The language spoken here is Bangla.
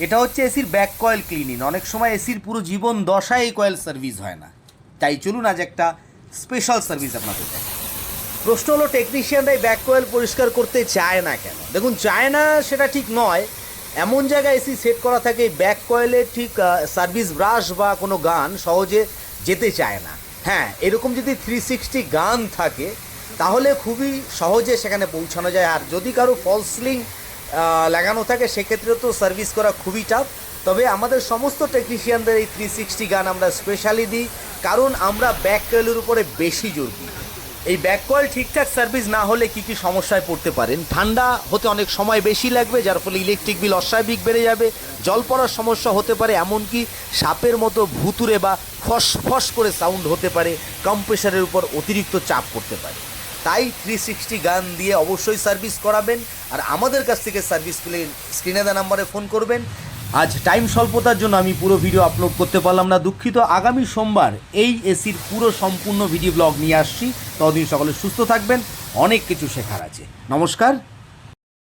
এটা হচ্ছে এসির ব্যাক কয়েল ক্লিনিং। অনেক সময় এসির পুরো জীবন দশায় এই কয়েল সার্ভিস হয় না, তাই চলুন আজ একটা স্পেশাল সার্ভিস আপনাদের দেয়। প্রশ্ন হলো টেকনিশিয়ানরা এই ব্যাক কয়েল পরিষ্কার করতে চায় না কেন? দেখুন, চায় না সেটা ঠিক নয়। এমন জায়গায় এসি সেট করা থাকে ব্যাক কয়েলের ঠিক সার্ভিস ব্রাশ বা কোনো গান সহজে যেতে চায় না। হ্যাঁ, এরকম যদি 360 গান থাকে তাহলে খুবই সহজে সেখানে পৌঁছানো যায়। আর যদি কারো ফলসিলিং লাগানো থাকে সেক্ষেত্রে তো সার্ভিস করা খুবই টাফ। তবে আমাদের সমস্ত টেকনিশিয়ানদের এই 360 গান আমরা স্পেশালি দিই, কারণ আমরা ব্যাক কয়েলের উপরে বেশি জোর দিই। এই ব্যাক কয়েল ঠিকঠাক সার্ভিস না হলে কী কী সমস্যায় পড়তে পারেন? ঠান্ডা হতে অনেক সময় বেশি লাগবে, যার ফলে ইলেকট্রিক বিল অস্বাভাবিক বেড়ে যাবে। জল পড়ার সমস্যা হতে পারে, এমনকি সাপের মতো ভুতুরে বা ফস ফস করে সাউন্ড হতে পারে। কম্প্রেসারের উপর অতিরিক্ত চাপ পড়তে পারে। তাই 360 গান দিয়ে অবশ্যই সার্ভিস করাবেন। আর আমাদের কাছ থেকে সার্ভিস পেলে স্ক্রিনে দেওয়া নাম্বারে ফোন করবেন। আজ টাইম স্বল্পতার জন্য আমি পুরো ভিডিও আপলোড করতে পারলাম না, দুঃখিত। আগামী সোমবার এই এসির পুরো সম্পূর্ণ ভিডিও ব্লগ নিয়ে আসছি। ততদিন সকলে সুস্থ থাকবেন, অনেক কিছু শেখার আছে। নমস্কার।